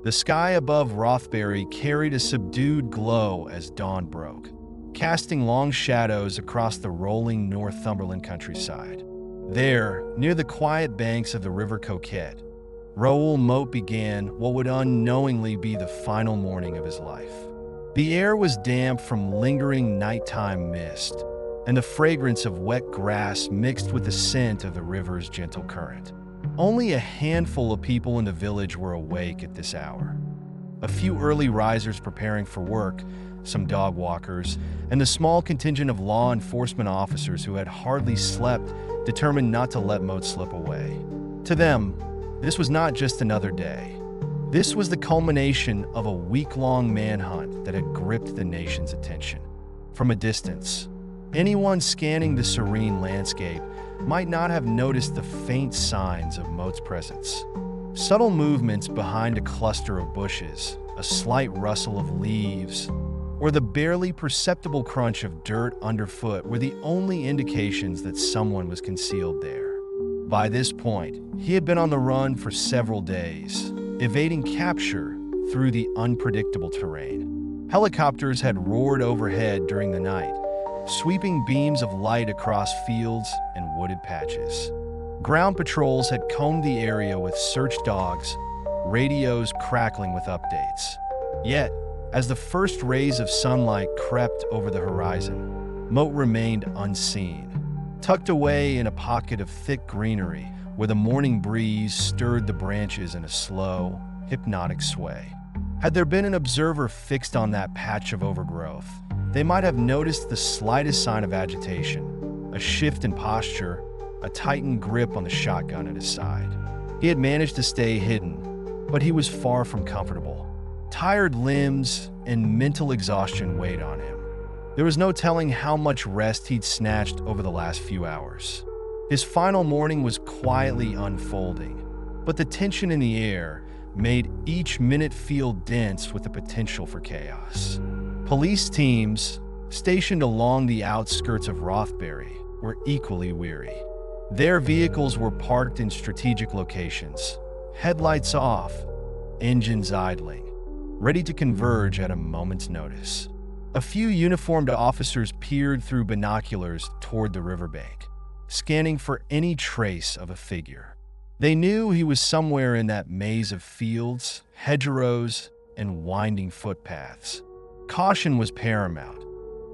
The sky above Rothbury carried a subdued glow as dawn broke, casting long shadows across the rolling Northumberland countryside. There, near the quiet banks of the River Coquet, Raoul Moat began what would unknowingly be the final morning of his life. The air was damp from lingering nighttime mist, and the fragrance of wet grass mixed with the scent of the river's gentle current. Only a handful of people in the village were awake at this hour. A few early risers preparing for work, some dog walkers, and the small contingent of law enforcement officers who had hardly slept, determined not to let Moat slip away. To them, this was not just another day. This was the culmination of a week-long manhunt that had gripped the nation's attention. From a distance, anyone scanning the serene landscape might not have noticed the faint signs of Moat's presence. Subtle movements behind a cluster of bushes, a slight rustle of leaves, or the barely perceptible crunch of dirt underfoot were the only indications that someone was concealed there. By this point, he had been on the run for several days, evading capture through the unpredictable terrain. Helicopters had roared overhead during the night, sweeping beams of light across fields and wooded patches. Ground patrols had combed the area with search dogs, radios crackling with updates. Yet, as the first rays of sunlight crept over the horizon, Moat remained unseen, tucked away in a pocket of thick greenery where the morning breeze stirred the branches in a slow, hypnotic sway. Had there been an observer fixed on that patch of overgrowth, they might have noticed the slightest sign of agitation, a shift in posture, a tightened grip on the shotgun at his side. He had managed to stay hidden, but he was far from comfortable. Tired limbs and mental exhaustion weighed on him. There was no telling how much rest he'd snatched over the last few hours. His final morning was quietly unfolding, but the tension in the air made each minute feel dense with the potential for chaos. Police teams, stationed along the outskirts of Rothbury, were equally weary. Their vehicles were parked in strategic locations, headlights off, engines idling, ready to converge at a moment's notice. A few uniformed officers peered through binoculars toward the riverbank, scanning for any trace of a figure. They knew he was somewhere in that maze of fields, hedgerows, and winding footpaths. Caution was paramount.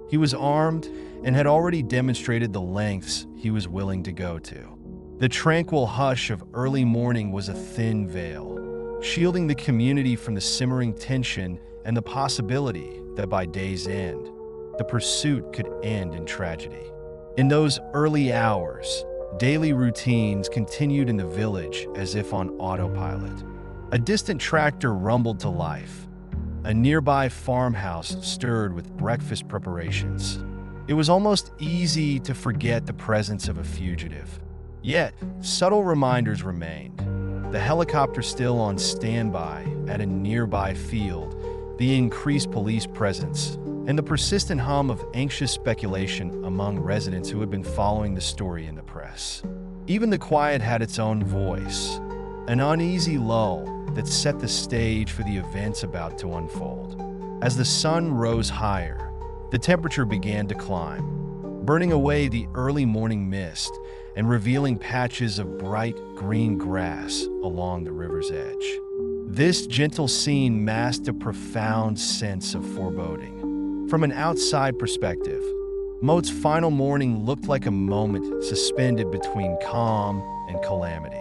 He was armed and had already demonstrated the lengths he was willing to go to. The tranquil hush of early morning was a thin veil, shielding the community from the simmering tension and the possibility that by day's end, the pursuit could end in tragedy. In those early hours, daily routines continued in the village as if on autopilot. A distant tractor rumbled to life. A nearby farmhouse stirred with breakfast preparations. It was almost easy to forget the presence of a fugitive. Yet, subtle reminders remained. The helicopter still on standby at a nearby field, the increased police presence, and the persistent hum of anxious speculation among residents who had been following the story in the press. Even the quiet had its own voice, an uneasy lull that set the stage for the events about to unfold. As the sun rose higher, the temperature began to climb, burning away the early morning mist and revealing patches of bright green grass along the river's edge. This gentle scene masked a profound sense of foreboding. From an outside perspective, Moat's final morning looked like a moment suspended between calm and calamity.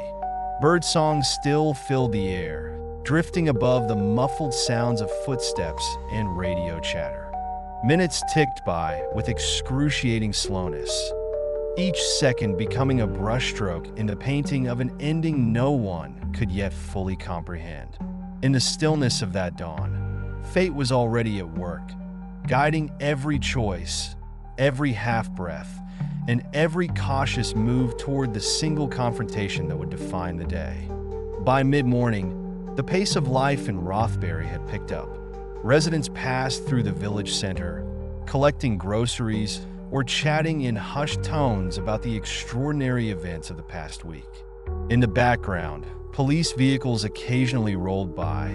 Birdsong still filled the air, drifting above the muffled sounds of footsteps and radio chatter. Minutes ticked by with excruciating slowness, each second becoming a brushstroke in the painting of an ending no one could yet fully comprehend. In the stillness of that dawn, fate was already at work, guiding every choice, every half-breath, and every cautious move toward the single confrontation that would define the day. By mid-morning, the pace of life in Rothbury had picked up. Residents passed through the village center, collecting groceries or chatting in hushed tones about the extraordinary events of the past week. In the background, police vehicles occasionally rolled by,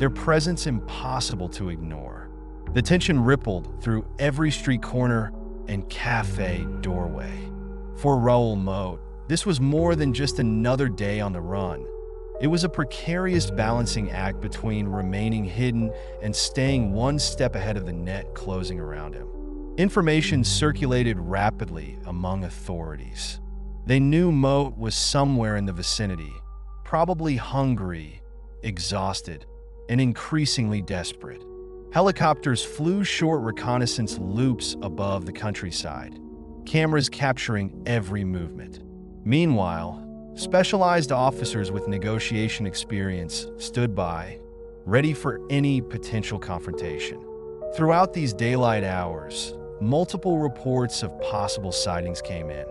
their presence impossible to ignore. The tension rippled through every street corner and cafe doorway. For Raoul Moat, this was more than just another day on the run. It was a precarious balancing act between remaining hidden and staying one step ahead of the net closing around him. Information circulated rapidly among authorities. They knew Moat was somewhere in the vicinity, probably hungry, exhausted, and increasingly desperate. Helicopters flew short reconnaissance loops above the countryside, cameras capturing every movement. Meanwhile, specialized officers with negotiation experience stood by, ready for any potential confrontation. Throughout these daylight hours, multiple reports of possible sightings came in.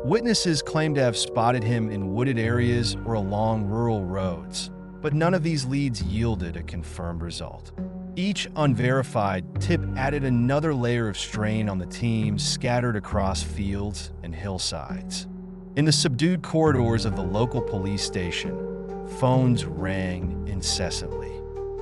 Witnesses claimed to have spotted him in wooded areas or along rural roads, but none of these leads yielded a confirmed result. Each unverified tip added another layer of strain on the teams scattered across fields and hillsides. In the subdued corridors of the local police station, phones rang incessantly.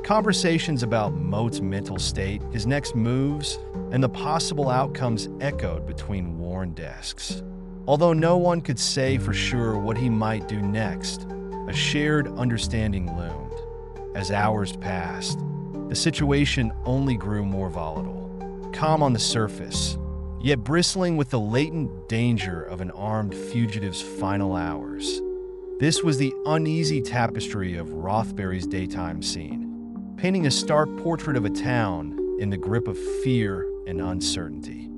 Conversations about Moat's mental state, his next moves, and the possible outcomes echoed between worn desks. Although no one could say for sure what he might do next, a shared understanding loomed. As hours passed, the situation only grew more volatile. Calm on the surface, yet bristling with the latent danger of an armed fugitive's final hours. This was the uneasy tapestry of Rothbury's daytime scene, painting a stark portrait of a town in the grip of fear and uncertainty.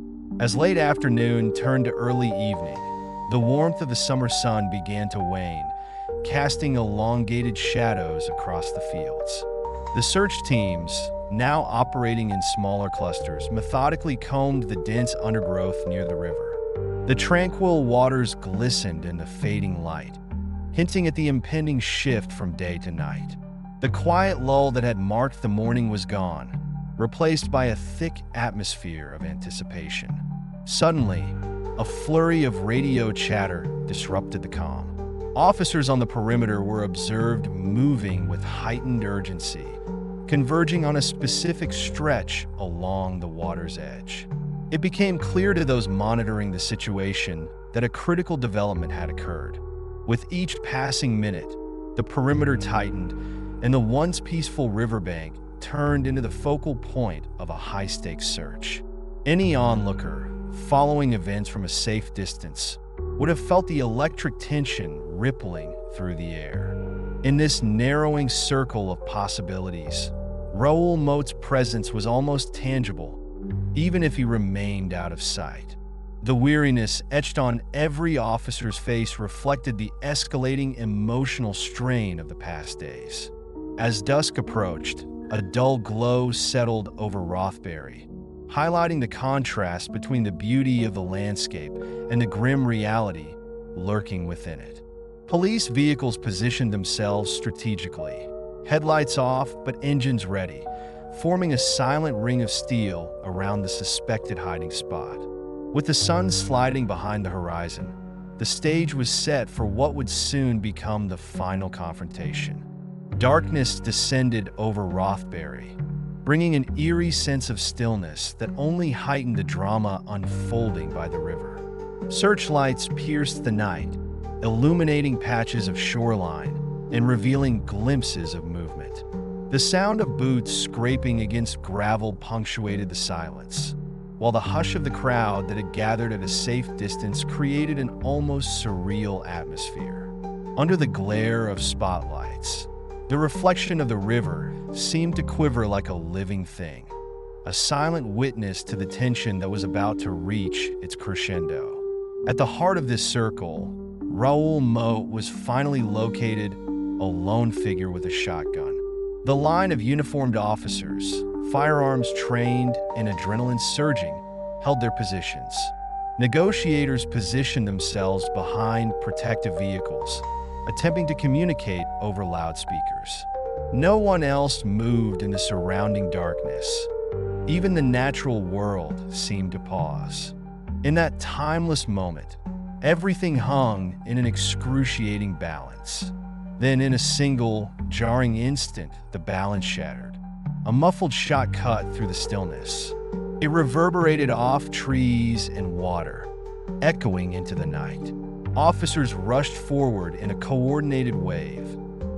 As late afternoon turned to early evening, the warmth of the summer sun began to wane, casting elongated shadows across the fields. The search teams, now operating in smaller clusters, methodically combed the dense undergrowth near the river. The tranquil waters glistened in the fading light, hinting at the impending shift from day to night. The quiet lull that had marked the morning was gone, replaced by a thick atmosphere of anticipation. Suddenly, a flurry of radio chatter disrupted the calm. Officers on the perimeter were observed moving with heightened urgency, converging on a specific stretch along the water's edge. It became clear to those monitoring the situation that a critical development had occurred. With each passing minute, the perimeter tightened, and the once peaceful riverbank turned into the focal point of a high-stakes search. Any onlooker, following events from a safe distance, would have felt the electric tension rippling through the air. In this narrowing circle of possibilities, Raoul Moat's presence was almost tangible, even if he remained out of sight. The weariness etched on every officer's face reflected the escalating emotional strain of the past days. As dusk approached, a dull glow settled over Rothbury, highlighting the contrast between the beauty of the landscape and the grim reality lurking within it. Police vehicles positioned themselves strategically, headlights off but engines ready, forming a silent ring of steel around the suspected hiding spot. With the sun sliding behind the horizon, the stage was set for what would soon become the final confrontation. Darkness descended over Rothbury, bringing an eerie sense of stillness that only heightened the drama unfolding by the river. Searchlights pierced the night, illuminating patches of shoreline and revealing glimpses of movement. The sound of boots scraping against gravel punctuated the silence, while the hush of the crowd that had gathered at a safe distance created an almost surreal atmosphere. Under the glare of spotlights, the reflection of the river seemed to quiver like a living thing, a silent witness to the tension that was about to reach its crescendo. At the heart of this circle, Raoul Moat was finally located, a lone figure with a shotgun. The line of uniformed officers, firearms trained and adrenaline surging, held their positions. Negotiators positioned themselves behind protective vehicles, attempting to communicate over loudspeakers. No one else moved in the surrounding darkness. Even the natural world seemed to pause. In that timeless moment, everything hung in an excruciating balance. Then, in a single, jarring instant, the balance shattered. A muffled shot cut through the stillness. It reverberated off trees and water, echoing into the night. Officers rushed forward in a coordinated wave,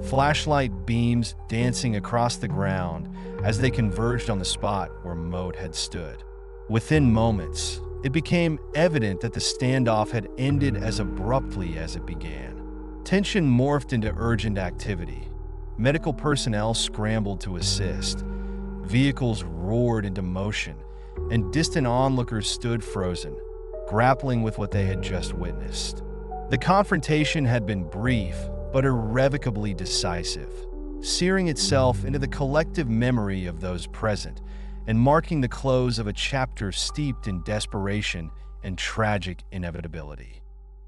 flashlight beams dancing across the ground as they converged on the spot where Moat had stood. Within moments, it became evident that the standoff had ended as abruptly as it began. Tension morphed into urgent activity. Medical personnel scrambled to assist. Vehicles roared into motion, and distant onlookers stood frozen, grappling with what they had just witnessed. The confrontation had been brief, but irrevocably decisive, searing itself into the collective memory of those present and marking the close of a chapter steeped in desperation and tragic inevitability.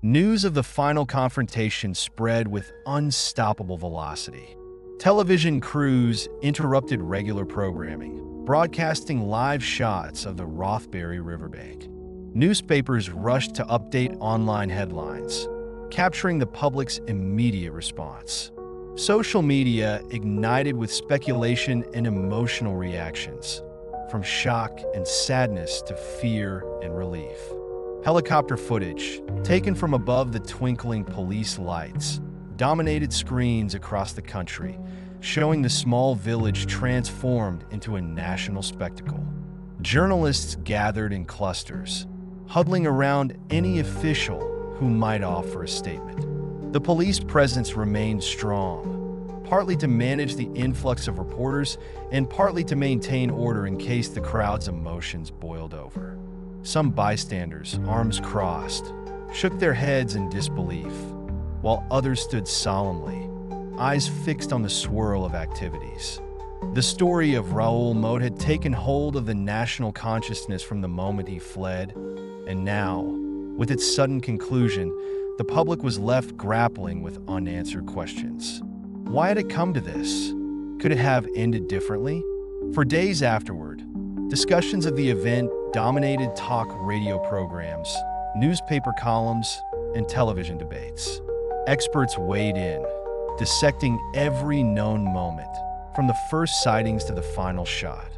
News of the final confrontation spread with unstoppable velocity. Television crews interrupted regular programming, broadcasting live shots of the Rothbury riverbank. Newspapers rushed to update online headlines, capturing the public's immediate response. Social media ignited with speculation and emotional reactions, from shock and sadness to fear and relief. Helicopter footage, taken from above the twinkling police lights, dominated screens across the country, showing the small village transformed into a national spectacle. Journalists gathered in clusters, huddling around any official who might offer a statement. The police presence remained strong, partly to manage the influx of reporters and partly to maintain order in case the crowd's emotions boiled over. Some bystanders, arms crossed, shook their heads in disbelief, while others stood solemnly, eyes fixed on the swirl of activities. The story of Raoul Moat had taken hold of the national consciousness from the moment he fled, and now, with its sudden conclusion, the public was left grappling with unanswered questions. Why had it come to this? Could it have ended differently? For days afterward, discussions of the event dominated talk radio programs, newspaper columns, and television debates. Experts weighed in, dissecting every known moment, from the first sightings to the final shot.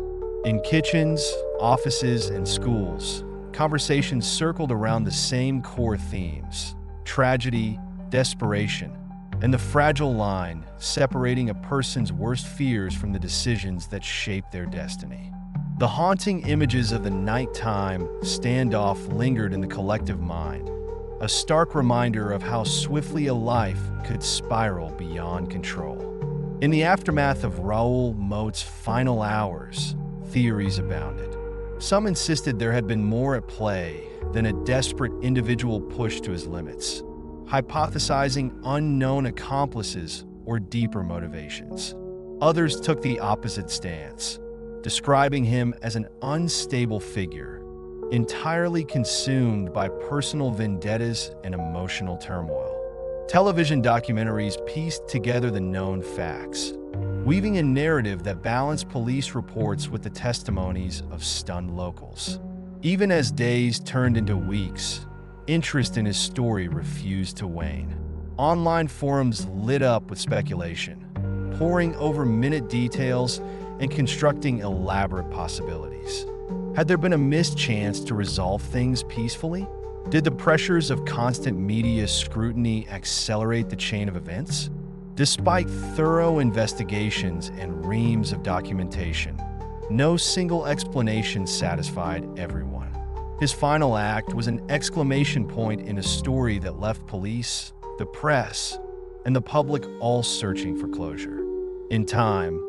In kitchens, offices, and schools, conversations circled around the same core themes: tragedy, desperation, and the fragile line separating a person's worst fears from the decisions that shape their destiny. The haunting images of the nighttime standoff lingered in the collective mind, a stark reminder of how swiftly a life could spiral beyond control. In the aftermath of Raoul Moat's final hours, theories abounded. Some insisted there had been more at play than a desperate individual push to his limits, hypothesizing unknown accomplices or deeper motivations. Others took the opposite stance, describing him as an unstable figure, entirely consumed by personal vendettas and emotional turmoil. Television documentaries pieced together the known facts, weaving a narrative that balanced police reports with the testimonies of stunned locals. Even as days turned into weeks, interest in his story refused to wane. Online forums lit up with speculation, poring over minute details and constructing elaborate possibilities. Had there been a missed chance to resolve things peacefully? Did the pressures of constant media scrutiny accelerate the chain of events? Despite thorough investigations and reams of documentation, no single explanation satisfied everyone. His final act was an exclamation point in a story that left police, the press, and the public all searching for closure. In time,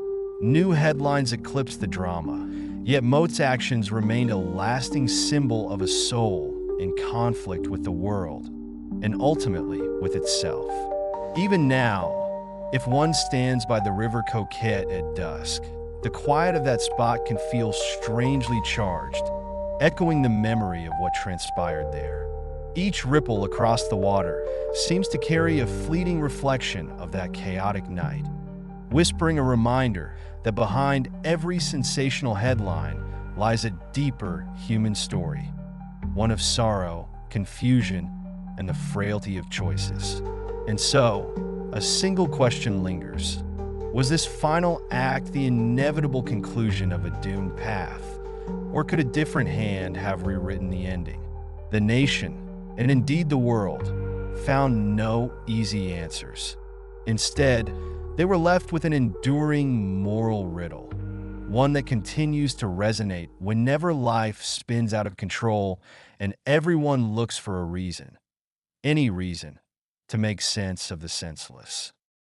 new headlines eclipsed the drama, yet Moat's actions remained a lasting symbol of a soul in conflict with the world, and ultimately with itself. Even now, if one stands by the River Coquet at dusk, the quiet of that spot can feel strangely charged, echoing the memory of what transpired there. Each ripple across the water seems to carry a fleeting reflection of that chaotic night, whispering a reminder that behind every sensational headline lies a deeper human story, one of sorrow, confusion, and the frailty of choices. And so, a single question lingers. Was this final act the inevitable conclusion of a doomed path? Or could a different hand have rewritten the ending? The nation, and indeed the world, found no easy answers. Instead, they were left with an enduring moral riddle, one that continues to resonate whenever life spins out of control and everyone looks for a reason, any reason, to make sense of the senseless.